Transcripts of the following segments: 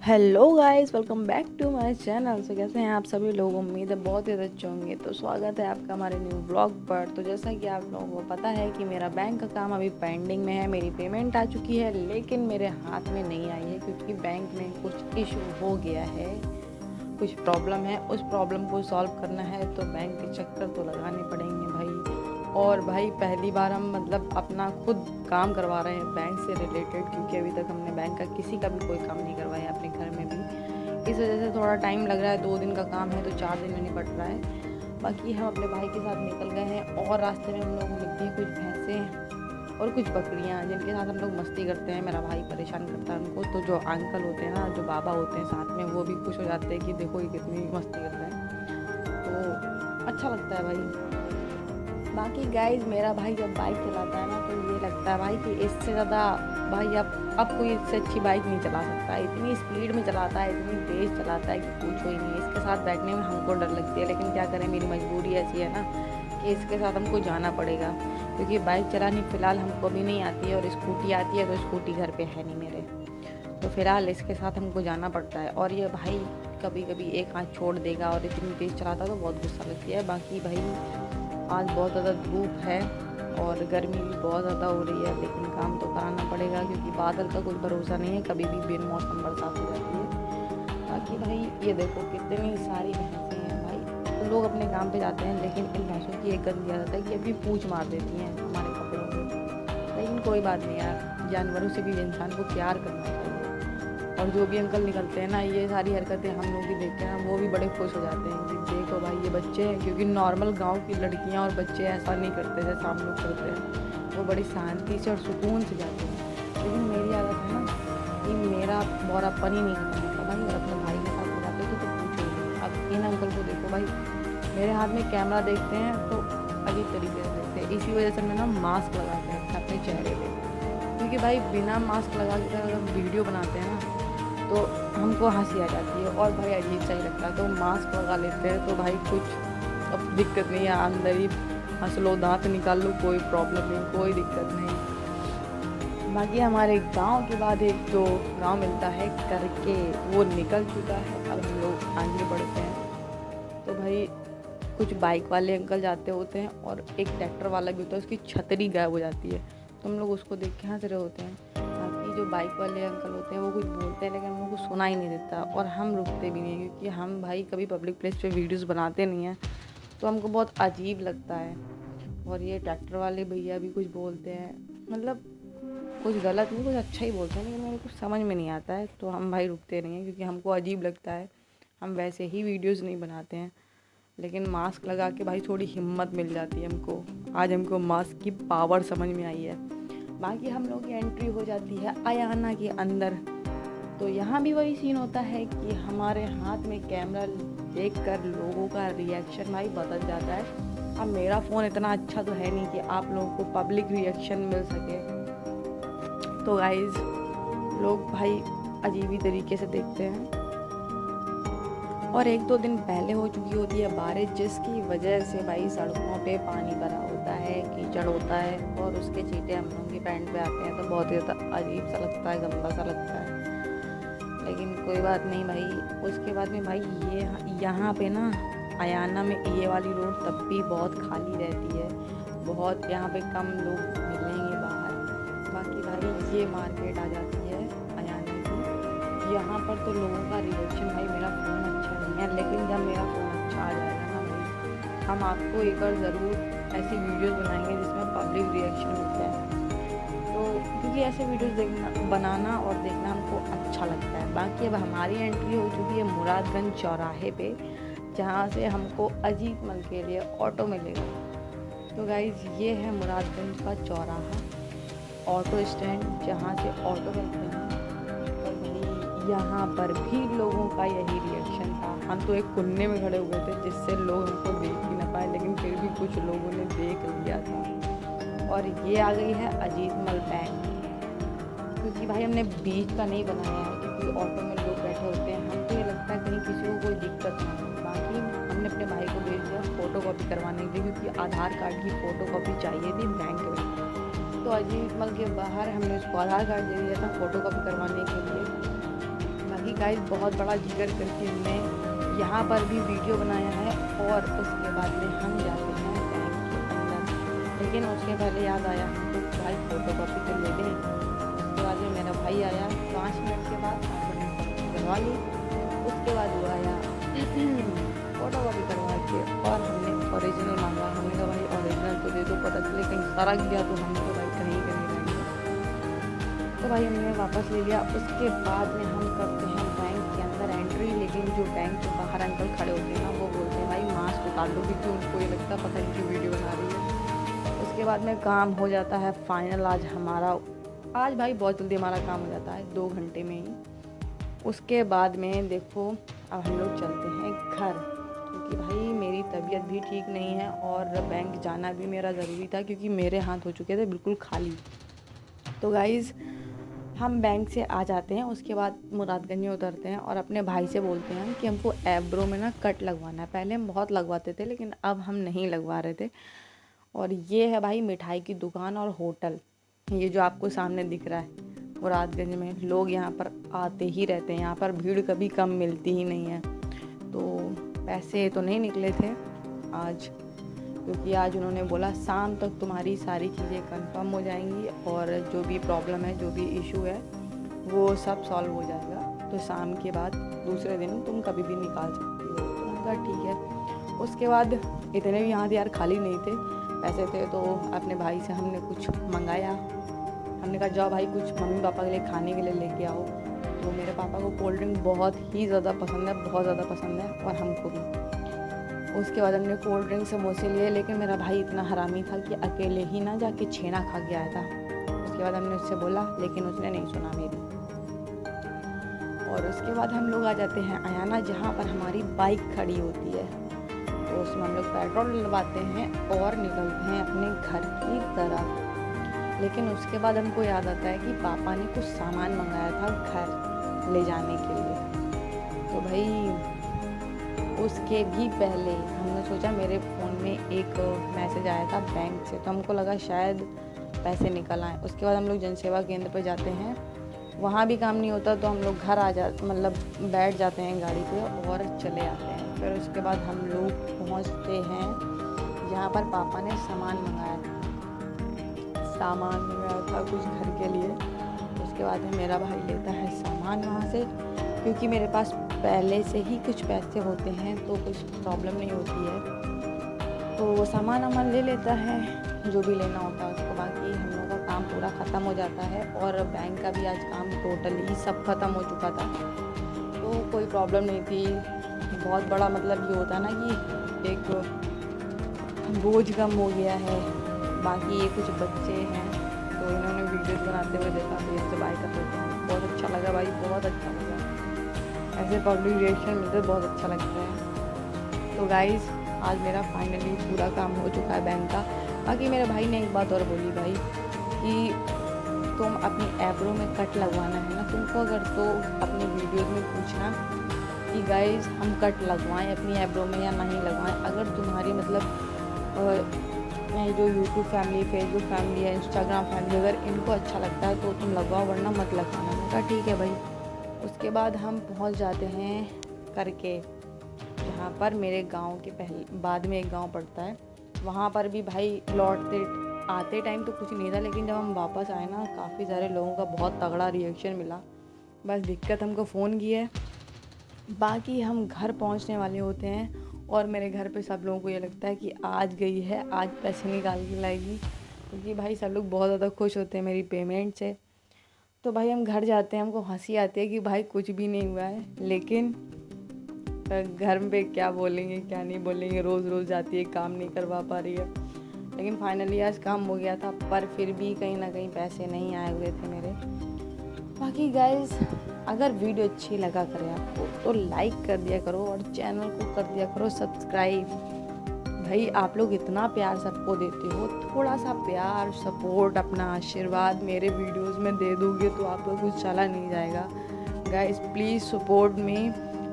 Hello guys, welcome back to my channel. So कैसे हैं आप सभी लोग? उम्मीद है बहुत ही अच्छे होंगे। तो स्वागत है आपका हमारे न्यू ब्लॉग पर। तो जैसा कि आप लोगों को पता है कि मेरा बैंक का काम अभी पेंडिंग में है। मेरी पेमेंट आ चुकी है लेकिन मेरे हाथ में नहीं आई है क्योंकि बैंक में कुछ इशू हो गया है, कुछ प्रॉब्लम है। उस प्रॉब्लम को सॉल्व करना है तो बैंक के चक्कर तो लगाने पड़ेंगे भाई। और भाई पहली बार हम अपना खुद काम करवा रहे हैं बैंक से रिलेटेड, क्योंकि अभी तक हमने बैंक का किसी का भी कोई काम नहीं करवाया अपने घर में भी। इस वजह से थोड़ा टाइम लग रहा है। 2 दिन का काम है तो 4 दिन में निपट रहा है। बाकी हम अपने भाई के साथ निकल गए हैं और रास्ते में हम लोग को मिलती है कुछ भैंसें और कुछ बकरियाँ, जिनके साथ हम लोग मस्ती करते हैं। मेरा भाई परेशान करता है उनको। तो जो अंकल होते हैं ना, जो बाबा होते हैं साथ में, वो भी खुश हो जाते हैं कि देखो ये कितनी मस्ती कर रहे हैं। तो अच्छा लगता है भाई। बाकी गाइज, मेरा भाई जब बाइक चलाता है ना तो ये लगता है भाई कि इससे ज़्यादा भाई अब कोई इससे अच्छी बाइक नहीं चला सकता। इतनी स्पीड में चलाता है, इतनी तेज़ चलाता है कि पूछो ही नहीं। इसके साथ बैठने में हमको डर लगती है, लेकिन क्या करें, मेरी मजबूरी ऐसी है ना कि इसके साथ हमको जाना पड़ेगा, क्योंकि बाइक चलानी फ़िलहाल हमको भी नहीं आती है। और स्कूटी आती है तो स्कूटी घर पर है नहीं मेरे, तो फ़िलहाल इसके साथ हमको जाना पड़ता है। और ये भाई कभी कभी एक हाथ छोड़ देगा और इतनी तेज़ चलाता है तो बहुत गुस्सा लगती है। बाकी भाई आज बहुत ज़्यादा धूप है और गर्मी भी बहुत ज़्यादा हो रही है, लेकिन काम तो कराना पड़ेगा क्योंकि बादल का कोई भरोसा नहीं है, कभी भी बिन मौसम बरसात हो जाती है। बाकी भाई ये देखो कितनी सारी भैंसें हैं भाई। तो लोग अपने काम पे जाते हैं, लेकिन इन भैंसों की एक गंदी आदत है कि अपनी पूँछ मार देती हैं हमारे कपड़ों पर। लेकिन कोई बात नहीं यार, जानवरों से भी इंसान को प्यार करना चाहिए। और जो भी अंकल निकलते हैं ना, ये सारी हरकतें हम लोग भी देखते हैं, वो भी बड़े खुश हो जाते हैं कि देखो भाई ये बच्चे हैं। क्योंकि नॉर्मल गांव की लड़कियां और बच्चे ऐसा नहीं करते जैसा हम लोग करते हैं। वो बड़ी शांति से और सुकून से जाते हैं। लेकिन मेरी आदत है ना कि मेरा बौरापन ही नहीं खत्म होता भाई। और अपने भाई के साथ हो जाते तो पूछो ही। अब इन अंकल को देखो भाई, मेरे हाथ में कैमरा देखते हैं तो अजीब तरीके से देखते हैं। इसी वजह से मैं ना मास्क लगा के रखा है अपने चेहरे पर, क्योंकि भाई बिना मास्क लगा के अगर वीडियो बनाते हैं ना तो हमको हंसी आ जाती है और भाई अजीब सा ही लगता है। तो मास्क लगा लेते हैं तो भाई कुछ अब दिक्कत नहीं है, अंदर ही हंस लो, दांत निकाल लो, कोई प्रॉब्लम नहीं, कोई दिक्कत नहीं। बाकी हमारे गांव के बाद एक जो गांव मिलता है करके, वो निकल चुका है। अब हम लोग आगे बढ़ते हैं। तो भाई कुछ बाइक वाले अंकल जाते होते हैं और एक ट्रैक्टर वाला भी होता है, उसकी छतरी गायब हो जाती है तो हम लोग उसको देख के हंस रहे होते हैं। बाकी जो बाइक वाले अंकल होते हैं वो कुछ बोलते हैं लेकिन हम लोग को सुना ही नहीं देता, और हम रुकते भी नहीं, क्योंकि हम भाई कभी पब्लिक प्लेस पे वीडियोस बनाते नहीं हैं तो हमको बहुत अजीब लगता है। और ये ट्रैक्टर वाले भैया भी कुछ बोलते हैं, कुछ गलत नहीं, कुछ अच्छा ही बोलते हैं, लेकिन मेरे कुछ समझ में नहीं आता है तो हम भाई रुकते नहीं हैं, क्योंकि हमको अजीब लगता है। हम वैसे ही वीडियोज़ नहीं बनाते हैं, लेकिन मास्क लगा के भाई थोड़ी हिम्मत मिल जाती है हमको। आज हमको मास्क की पावर समझ में आई है। बाकी हम लोग की एंट्री हो जाती है अयाना के अंदर। तो यहाँ भी वही सीन होता है कि हमारे हाथ में कैमरा देखकर लोगों का रिएक्शन भाई बदल जाता है। अब मेरा फ़ोन इतना अच्छा तो है नहीं कि आप लोगों को पब्लिक रिएक्शन मिल सके, तो गाइज़ लोग भाई अजीब ही तरीके से देखते हैं। और 1-2 दिन पहले हो चुकी होती है बारिश, जिसकी वजह से भाई सड़कों पे पानी भरा होता है, कीचड़ होता है और उसके छींटे हम लोगों की पैंट पे आते हैं तो बहुत ही ज़्यादा अजीब सा लगता है, गंदा सा लगता है। लेकिन कोई बात नहीं भाई। उसके बाद में भाई ये यहाँ पे ना अयाना में ये वाली रोड तब भी बहुत खाली रहती है, बहुत यहाँ पे कम लोग मिलेंगे बाहर। बाकी भाई ये मार्केट आ जाती है अयाना की। यहाँ पर तो लोगों का रिएक्शन, भाई मेरा फ़ोन अच्छा नहीं है, लेकिन जब मेरा फ़ोन अच्छा आ जाएगा ना भाई, हम आपको एक बार ज़रूर ऐसी वीडियोस बनाएंगे जिसमें पब्लिक रिएक्शन मिलता है। तो क्योंकि ऐसे वीडियोस देखना, बनाना और देखना हमको अच्छा लगता है। बाकी अब हमारी एंट्री हो चुकी है मुरादगंज चौराहे पे, जहाँ से हमको अजीत मल के लिए ऑटो मिलेगा। तो गाइज़ ये है मुरादगंज का चौराहा, ऑटो स्टैंड जहाँ से ऑटो मिलते हैं। और भाई यहाँ पर भी लोगों का यही रिएक्शन था। हम तो एक कोने में खड़े हुए थे जिससे लोग हमको देख ही ना पाए, लेकिन फिर भी कुछ लोगों ने देख लिया था। और ये आ गई है अजीत मल बैंक, क्योंकि भाई हमने बीच का नहीं बनाया है, क्योंकि ऑटो में लोग बैठे होते हैं, हमको ये लगता है कहीं किसी को कोई दिक्कत ना हो। बाकी हमने अपने भाई को भेज दिया फ़ोटो कॉपी करवाने के लिए, क्योंकि आधार कार्ड की फ़ोटो कॉपी चाहिए थी बैंक में। तो अजीत मल के बाहर हमने उसको आधार कार्ड दे दिया था फ़ोटो कॉपी करवाने के लिए। बाकी गाइस बहुत बड़ा जिक्र करके हमने यहाँ पर भी वीडियो बनाया है और उसके बाद में हम जाते हैं बैंक के अंदर। लेकिन उसके पहले याद आया हमको भाई फ़ोटो कॉपी तो ले लें। उसके बाद में मेरा भाई आया 5 मिनट के बाद फोटो करवा ली। उसके बाद वो आया फ़ोटो कॉपी करवा के और हमने ओरिजिनल मांगा। हमने कहा भाई ओरिजिनल तो दे दो, पता चले कहीं सारा गया तो हम तो भाई कहीं रहेंगे। तो भाई हमने वापस ले लिया। उसके बाद में हम करते हैं बैंक के अंदर एंट्री। लेकिन जो बैंक के बाहर अंकल खड़े होते हैं ना, वो बोलते हैं भाई मास्क उतार दो, क्योंकि उनको ये लगता पता नहीं कि वीडियो बना रही है। उसके बाद में काम हो जाता है फाइनल। आज भाई बहुत जल्दी हमारा काम हो जाता है 2 घंटे में ही। उसके बाद में देखो अब हम लोग चलते हैं घर, क्योंकि भाई मेरी तबीयत भी ठीक नहीं है और बैंक जाना भी मेरा ज़रूरी था, क्योंकि मेरे हाथ हो चुके थे बिल्कुल खाली। तो गाइज़ हम बैंक से आ जाते हैं। उसके बाद मुरादगंज में उतरते हैं और अपने भाई से बोलते हैं कि हमको एब्रो में ना कट लगवाना है। पहले हम बहुत लगवाते थे लेकिन अब हम नहीं लगवा रहे थे। और ये है भाई मिठाई की दुकान और होटल, ये जो आपको सामने दिख रहा है मुरादगंज में। लोग यहाँ पर आते ही रहते हैं, यहाँ पर भीड़ कभी कम मिलती ही नहीं है। तो पैसे तो नहीं निकले थे आज, क्योंकि आज उन्होंने बोला शाम तक तुम्हारी सारी चीज़ें कंफर्म हो जाएंगी और जो भी प्रॉब्लम है, जो भी इशू है, वो सब सॉल्व हो जाएगा। तो शाम के बाद दूसरे दिन तुम कभी भी निकाल सकती हो। तो मैंने कहा ठीक है। उसके बाद इतने भी यहाँ यार खाली नहीं थे, पैसे थे। तो अपने भाई से हमने कुछ मंगाया। हमने कहा जाओ भाई कुछ मम्मी पापा के लिए खाने के लिए लेके आओ। तो मेरे पापा को कोल्ड ड्रिंक बहुत ही ज़्यादा पसंद है, बहुत ज़्यादा पसंद है, और हमको भी। उसके बाद हमने कोल्ड ड्रिंक समोसे लिए। लेकिन मेरा भाई इतना हरामी था कि अकेले ही ना जाके छेना खा के आया था। उसके बाद हमने उससे बोला, लेकिन उसने नहीं सुना मेरी। और उसके बाद हम लोग आ जाते हैं अयाना, जहाँ पर हमारी बाइक खड़ी होती है। तो उसमें हम लोग पेट्रोल डलवाते हैं और निकलते हैं अपने घर की तरफ। लेकिन उसके बाद हमको याद आता है कि पापा ने कुछ सामान मंगाया था घर ले जाने के लिए। तो भाई उसके भी पहले हमने सोचा, मेरे फ़ोन में एक मैसेज आया था बैंक से, तो हमको लगा शायद पैसे निकल आए। उसके बाद हम लोग जनसेवा केंद्र पर जाते हैं, वहाँ भी काम नहीं होता तो हम लोग घर बैठ जाते हैं गाड़ी पे और चले आते हैं। फिर उसके बाद हम लोग पहुँचते हैं जहाँ पर पापा ने सामान मंगाया था कुछ घर के लिए। उसके बाद में मेरा भाई लेता है सामान वहाँ से, क्योंकि मेरे पास पहले से ही कुछ पैसे होते हैं तो कुछ प्रॉब्लम नहीं होती है। तो वो सामान ले लेता है जो भी लेना होता है उसको। बाकी हम लोगों का काम पूरा ख़त्म हो जाता है और बैंक का भी आज काम टोटली सब ख़त्म हो चुका था, तो कोई प्रॉब्लम नहीं थी। बहुत बड़ा मतलब ये होता है ना कि एक बोझ कम हो गया है। बाकी ये कुछ बच्चे हैं तो इन्होंने वीडियोस बनाते हुए देखा तो इनसे बाय कर देते हैं। बहुत अच्छा लगा भाई, बहुत अच्छा लगा। ऐसे पब्लिक रिएक्शन मिलते बहुत अच्छा लगता है। तो गाइज़ आज मेरा फाइनली पूरा काम हो चुका है बैंक का। बाकी मेरे भाई ने एक बात और बोली भाई कि तुम अपनी एब्रो में कट लगवाना है ना तुमको, अगर तो अपने वीडियोस में पूछना कि गाइज़ हम कट लगवाएं अपनी एब्रो में या नहीं लगवाएं। अगर तुम्हारी जो यूट्यूब फैमिली, फेसबुक फैमिली है, इंस्टाग्राम फैमिली, अगर इनको अच्छा लगता है तो तुम लगवाओ, वरना मत लगवाना। मैंने कहा ठीक है भाई। उसके बाद हम पहुंच जाते हैं करके, जहाँ पर मेरे गांव के बाद में एक गांव पड़ता है। वहाँ पर भी भाई आते टाइम तो कुछ नहीं था, लेकिन जब हम वापस आए ना काफ़ी सारे लोगों का बहुत तगड़ा रिएक्शन मिला। बस दिक्कत हमको फ़ोन की है। बाकी हम घर पहुँचने वाले होते हैं और मेरे घर पे सब लोगों को ये लगता है कि आज गई है, आज पैसे निकाल के लाएगी, क्योंकि भाई सब लोग बहुत ज़्यादा खुश होते हैं मेरी पेमेंट से। तो भाई हम घर जाते हैं, हमको हंसी आती है कि भाई कुछ भी नहीं हुआ है, लेकिन घर पे क्या बोलेंगे क्या नहीं बोलेंगे। रोज़ रोज़ जाती है, काम नहीं करवा पा रही है। लेकिन फाइनली आज काम हो गया था, पर फिर भी कहीं ना कहीं पैसे नहीं आए हुए थे मेरे। बाकी गाइज़ अगर वीडियो अच्छी लगा करे आपको तो लाइक कर दिया करो और चैनल को कर दिया करो सब्सक्राइब। भाई आप लोग इतना प्यार सबको देते हो, थोड़ा सा प्यार, सपोर्ट, अपना आशीर्वाद मेरे वीडियोस में दे दोगे तो आप लोग कुछ चला नहीं जाएगा। Guys please support me.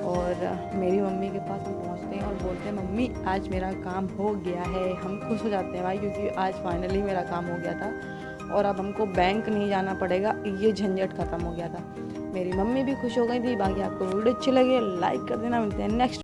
और मेरी मम्मी के पास हम पहुंचते हैं और बोलते हैं मम्मी आज मेरा काम हो गया है। हम खुश हो जाते हैं भाई, क्योंकि आज फाइनली मेरा काम हो गया था और अब हमको बैंक नहीं जाना पड़ेगा, ये झंझट ख़त्म हो गया था। मेरी मम्मी भी खुश हो गई थी। बाकी आपको वीडियो अच्छी लगे लाइक कर देना। मिलते हैं नेक्स्ट